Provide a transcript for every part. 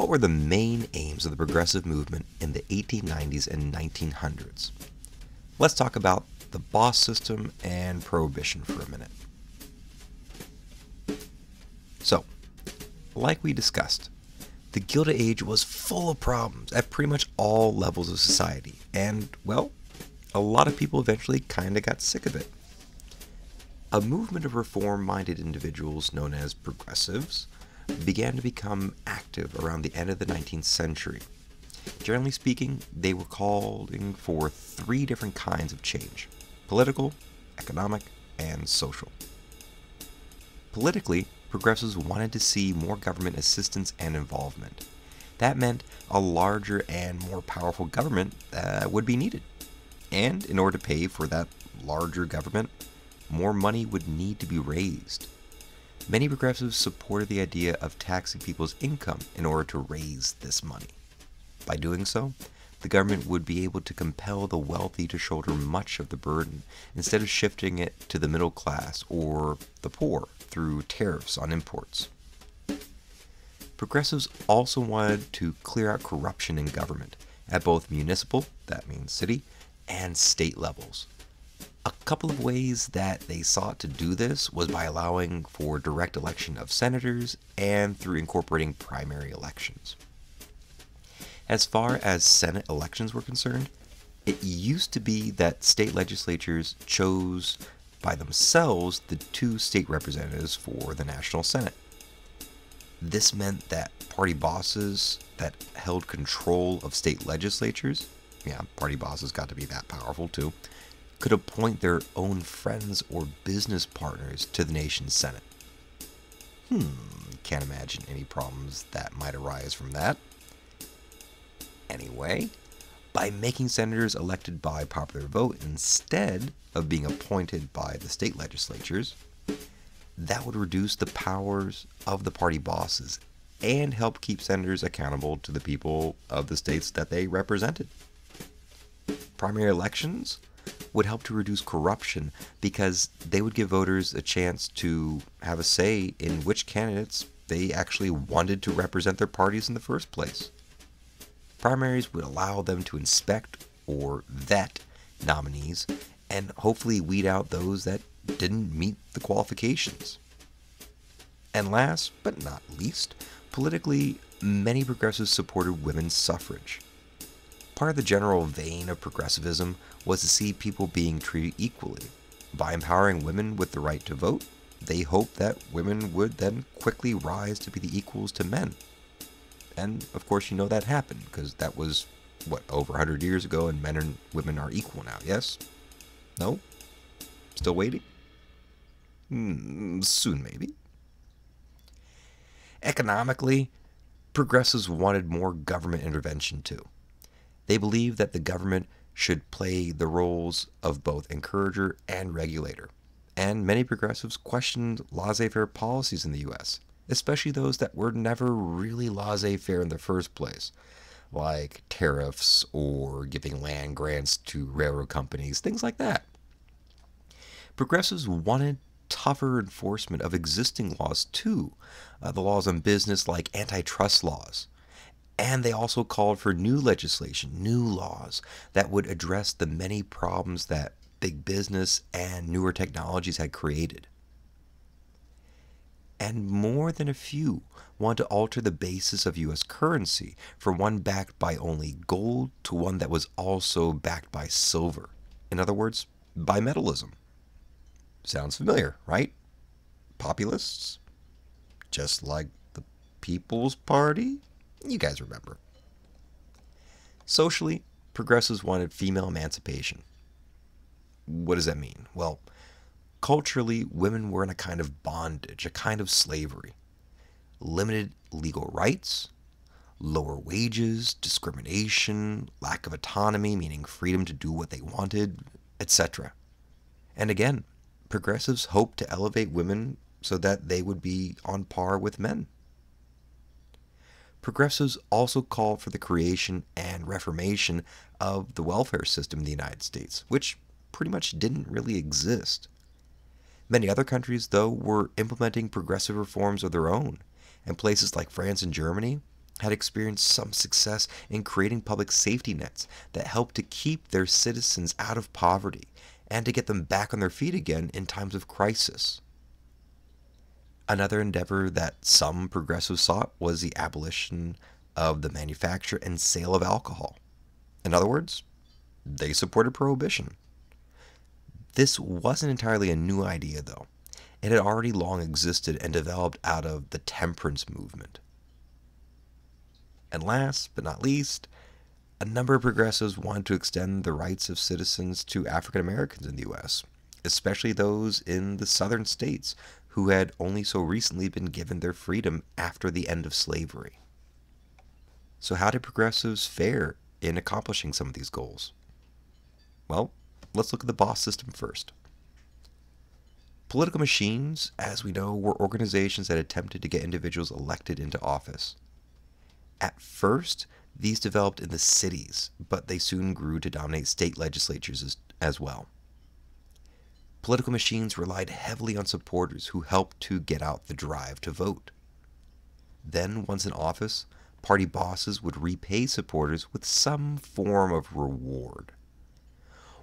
what were the main aims of the progressive movement in the 1890s and 1900s? Let's talk about the boss system and prohibition for a minute. So, like we discussed, the Gilded Age was full of problems at pretty much all levels of society, and, well, a lot of people eventually kind of got sick of it. A movement of reform-minded individuals known as progressives began to become active around the end of the 19th century. Generally speaking, they were calling for three different kinds of change: political, economic, and social. Politically, progressives wanted to see more government assistance and involvement. That meant a larger and more powerful government would be needed. And in order to pay for that larger government, more money would need to be raised. Many progressives supported the idea of taxing people's income in order to raise this money. By doing so, the government would be able to compel the wealthy to shoulder much of the burden instead of shifting it to the middle class or the poor through tariffs on imports. Progressives also wanted to clear out corruption in government at both municipal, that means city, and state levels. A couple of ways that they sought to do this was by allowing for direct election of senators and through incorporating primary elections. As far as Senate elections were concerned, it used to be that state legislatures chose by themselves the two state representatives for the National Senate. This meant that party bosses that held control of state legislatures, yeah, party bosses got to be that powerful too, could appoint their own friends or business partners to the nation's Senate. Can't imagine any problems that might arise from that. Anyway, by making senators elected by popular vote instead of being appointed by the state legislatures, that would reduce the powers of the party bosses and help keep senators accountable to the people of the states that they represented. Primary elections would help to reduce corruption because they would give voters a chance to have a say in which candidates they actually wanted to represent their parties in the first place. Primaries would allow them to inspect or vet nominees and hopefully weed out those that didn't meet the qualifications. And last but not least, politically, many progressives supported women's suffrage. Part of the general vein of progressivism was to see people being treated equally. By empowering women with the right to vote, they hoped that women would then quickly rise to be the equals to men. And of course, you know that happened, because that was, over 100 years ago, and men and women are equal now, yes? No? Still waiting? Soon, maybe. Economically, progressives wanted more government intervention too. They believed that the government should play the roles of both encourager and regulator. And many progressives questioned laissez-faire policies in the U.S., especially those that were never really laissez-faire in the first place, like tariffs or giving land grants to railroad companies, things like that. Progressives wanted tougher enforcement of existing laws too, the laws on business like antitrust laws. And they also called for new legislation, new laws that would address the many problems that big business and newer technologies had created. And more than a few want to alter the basis of U.S. currency from one backed by only gold to one that was also backed by silver. In other words, bimetallism. Sounds familiar, right? Populists? Just like the People's Party? You guys remember. Socially, progressives wanted female emancipation. What does that mean? Well, culturally, women were in a kind of bondage, a kind of slavery. Limited legal rights, lower wages, discrimination, lack of autonomy, meaning freedom to do what they wanted, etc. And again, progressives hoped to elevate women so that they would be on par with men. Progressives also called for the creation and reformation of the welfare system in the United States, which pretty much didn't really exist. Many other countries, though, were implementing progressive reforms of their own, and places like France and Germany had experienced some success in creating public safety nets that helped to keep their citizens out of poverty and to get them back on their feet again in times of crisis. Another endeavor that some progressives sought was the abolition of the manufacture and sale of alcohol. In other words, they supported prohibition. This wasn't entirely a new idea, though. It had already long existed and developed out of the temperance movement. And last but not least, a number of progressives wanted to extend the rights of citizens to African Americans in the U.S., especially those in the southern states who had only so recently been given their freedom after the end of slavery. So how did progressives fare in accomplishing some of these goals? Well, let's look at the boss system first. Political machines, as we know, were organizations that attempted to get individuals elected into office. At first, these developed in the cities, but they soon grew to dominate state legislatures as well. Political machines relied heavily on supporters who helped to get out the drive to vote. Then, once in office, party bosses would repay supporters with some form of reward.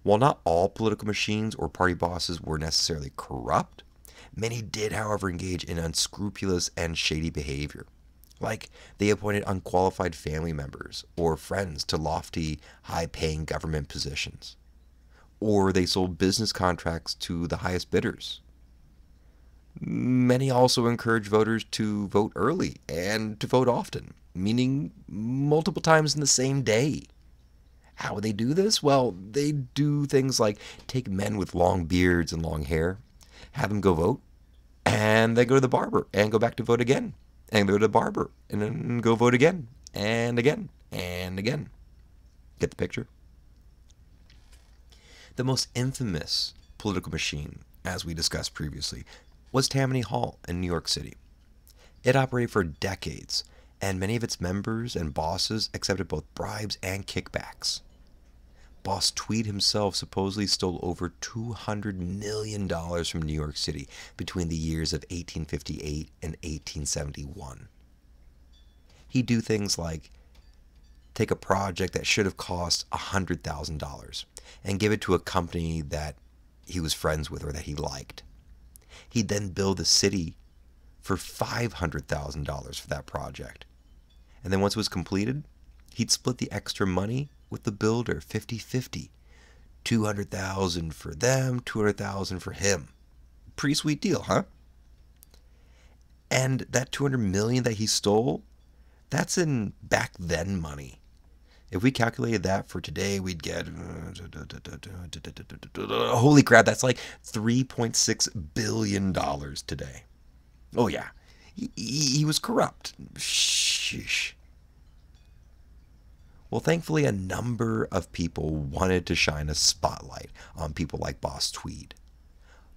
While not all political machines or party bosses were necessarily corrupt, many did, however, engage in unscrupulous and shady behavior. Like, they appointed unqualified family members or friends to lofty, high-paying government positions. Or they sold business contracts to the highest bidders. Many also encouraged voters to vote early and to vote often, meaning multiple times in the same day. How would they do this? Well, they do things like take men with long beards and long hair, have them go vote, and then go to the barber and go back to vote again, and go to the barber and then go vote again, and again, and again. Get the picture? The most infamous political machine, as we discussed previously, was Tammany Hall in New York City. It operated for decades, and many of its members and bosses accepted both bribes and kickbacks. Boss Tweed himself supposedly stole over $200 million from New York City between the years of 1858 and 1871. He'd do things like take a project that should have cost $100,000 and give it to a company that he was friends with or that he liked. He'd then build a city for $500,000 for that project. And then once it was completed, he'd split the extra money with the builder 50-50. $200,000 for them, $200,000 for him. Pretty sweet deal, huh? And that $200 million that he stole, that's in back then money. If we calculated that for today, we'd get, holy crap, that's like $3.6 billion today. Oh yeah, he was corrupt. Sheesh. Well, thankfully, a number of people wanted to shine a spotlight on people like Boss Tweed.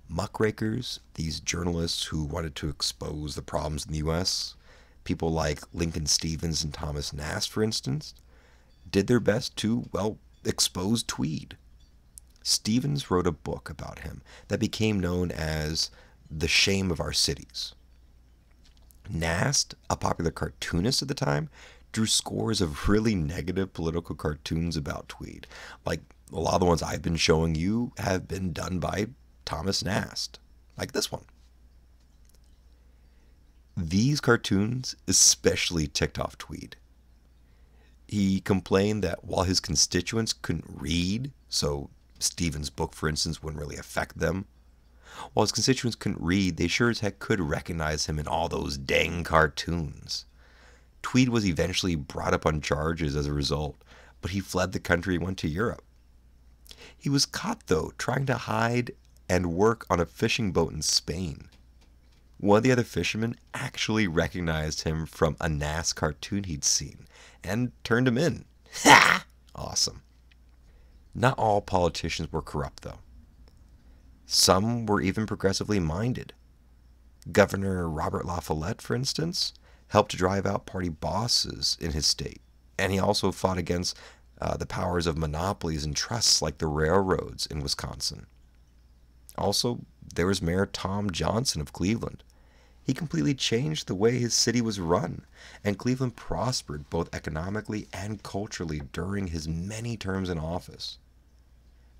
Muckrakers, these journalists who wanted to expose the problems in the U.S., people like Lincoln Stevens and Thomas Nast, for instance, did their best to, well, expose Tweed. Stevens wrote a book about him that became known as The Shame of Our Cities. Nast, a popular cartoonist at the time, drew scores of really negative political cartoons about Tweed. Like a lot of the ones I've been showing you have been done by Thomas Nast, like this one. These cartoons especially ticked off Tweed. He complained that while his constituents couldn't read, so Stevens' book, for instance, wouldn't really affect them, while his constituents couldn't read, they sure as heck could recognize him in all those dang cartoons. Tweed was eventually brought up on charges as a result, but he fled the country and went to Europe. He was caught, though, trying to hide and work on a fishing boat in Spain. One of the other fishermen actually recognized him from a Nast cartoon he'd seen and turned him in. Ha! Awesome. Not all politicians were corrupt, though. Some were even progressively minded. Governor Robert La Follette, for instance, helped to drive out party bosses in his state, and he also fought against the powers of monopolies and trusts like the railroads in Wisconsin. Also, there was Mayor Tom Johnson of Cleveland. He completely changed the way his city was run, and Cleveland prospered both economically and culturally during his many terms in office.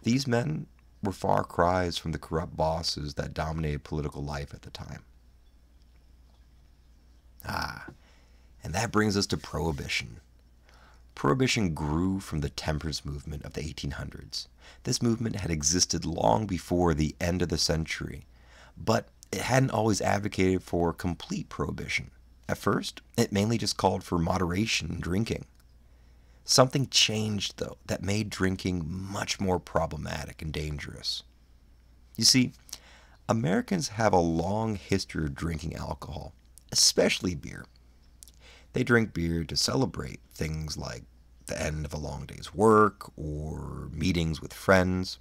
These men were far cries from the corrupt bosses that dominated political life at the time. And that brings us to Prohibition. Prohibition grew from the temperance movement of the 1800s. This movement had existed long before the end of the century, but it hadn't always advocated for complete prohibition. At first, it mainly just called for moderation in drinking. Something changed, though, that made drinking much more problematic and dangerous. You see, Americans have a long history of drinking alcohol, especially beer. They drink beer to celebrate things like the end of a long day's work or meetings with friends.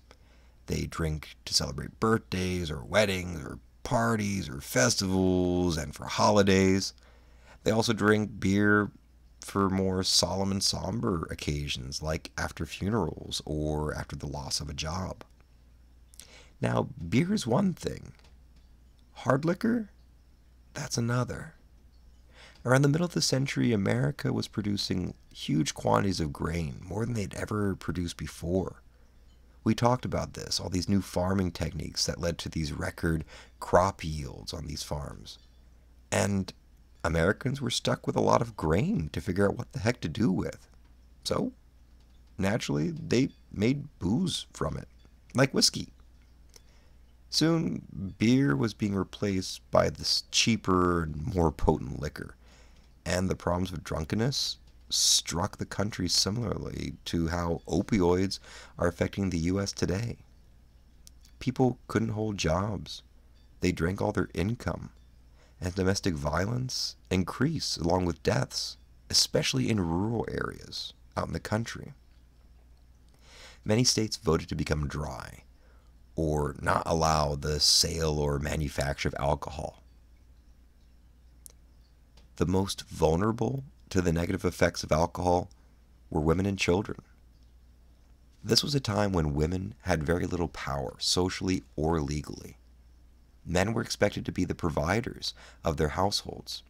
They drink to celebrate birthdays or weddings or parties or festivals and for holidays. They also drink beer for more solemn and somber occasions like after funerals or after the loss of a job. Now, beer is one thing. Hard liquor? That's another. Around the middle of the century, America was producing huge quantities of grain, more than they'd ever produced before. We talked about this, all these new farming techniques that led to these record crop yields on these farms. And Americans were stuck with a lot of grain to figure out what the heck to do with. So, naturally, they made booze from it, like whiskey. Soon, beer was being replaced by this cheaper and more potent liquor, and the problems of drunkenness struck the country similarly to how opioids are affecting the U.S. today. People couldn't hold jobs. They drank all their income, and domestic violence increased along with deaths, especially in rural areas out in the country. Many states voted to become dry, or not allow the sale or manufacture of alcohol. The most vulnerable to the negative effects of alcohol were women and children. This was a time when women had very little power, socially or legally. Men were expected to be the providers of their households.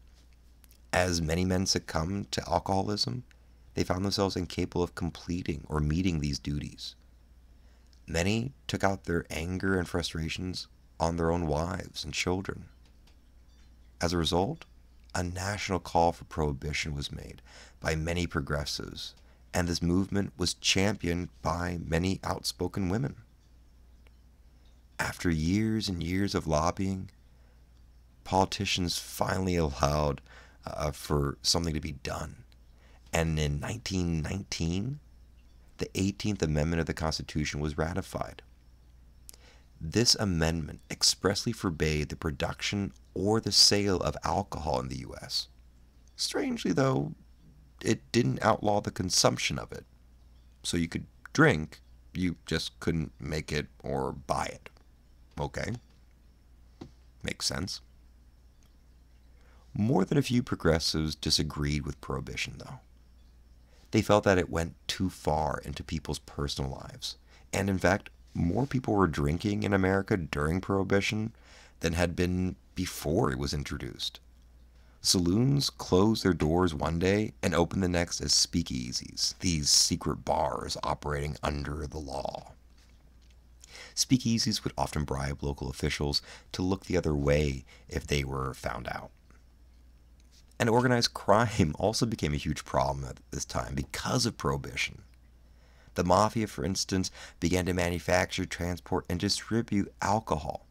As many men succumbed to alcoholism, they found themselves incapable of completing or meeting these duties. Many took out their anger and frustrations on their own wives and children. As a result, a national call for prohibition was made by many progressives, and this movement was championed by many outspoken women. After years and years of lobbying, politicians finally allowed for something to be done. And in 1919, the 18th Amendment of the Constitution was ratified. This amendment expressly forbade the production or the sale of alcohol in the U.S. Strangely, though, it didn't outlaw the consumption of it. So you could drink, you just couldn't make it or buy it. Okay. Makes sense. More than a few progressives disagreed with Prohibition, though. They felt that it went too far into people's personal lives. And in fact, more people were drinking in America during Prohibition than had been before it was introduced. Saloons closed their doors one day and opened the next as speakeasies, these secret bars operating under the law. Speakeasies would often bribe local officials to look the other way if they were found out. And organized crime also became a huge problem at this time because of Prohibition. The mafia, for instance, began to manufacture, transport, and distribute alcohol.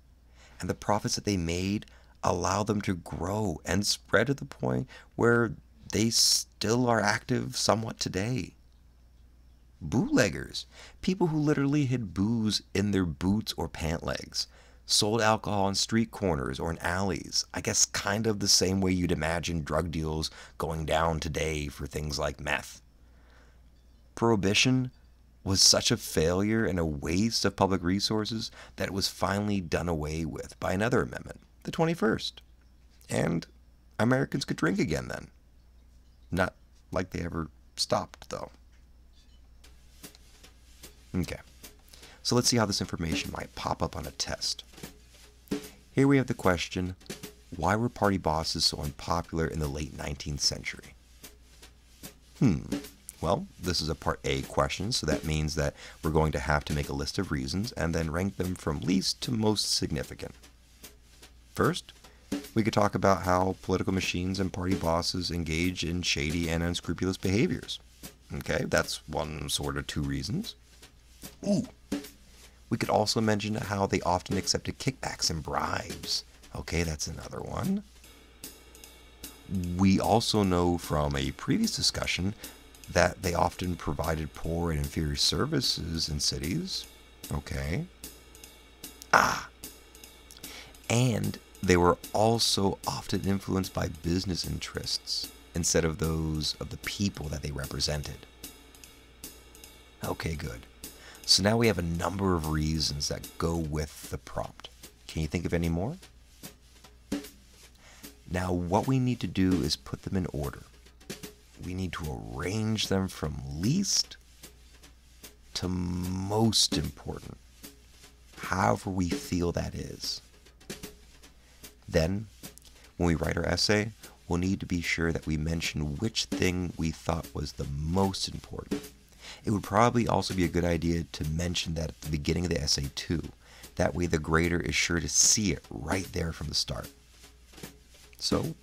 And the profits that they made allowed them to grow and spread to the point where they still are active somewhat today. Bootleggers, people who literally hid booze in their boots or pant legs, sold alcohol on street corners or in alleys. I guess kind of the same way you'd imagine drug deals going down today for things like meth. Prohibition was such a failure and a waste of public resources that it was finally done away with by another amendment, the 21st. And Americans could drink again then. Not like they ever stopped, though. Okay, so let's see how this information might pop up on a test. Here we have the question, why were party bosses so unpopular in the late 19th century? Well, this is a part A question, so that means that we're going to have to make a list of reasons and then rank them from least to most significant. First, we could talk about how political machines and party bosses engage in shady and unscrupulous behaviors. Okay, that's one sort of two reasons. We could also mention how they often accepted kickbacks and bribes. Okay, that's another one. We also know from a previous discussion that they often provided poor and inferior services in cities. Okay. And they were also often influenced by business interests instead of those of the people that they represented. Okay, good. So now we have a number of reasons that go with the prompt. Can you think of any more? Now, what we need to do is put them in order. We need to arrange them from least to most important, however we feel that is. Then, when we write our essay, we'll need to be sure that we mention which thing we thought was the most important. It would probably also be a good idea to mention that at the beginning of the essay too. That way the grader is sure to see it right there from the start. So,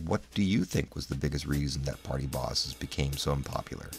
what do you think was the biggest reason that party bosses became so unpopular?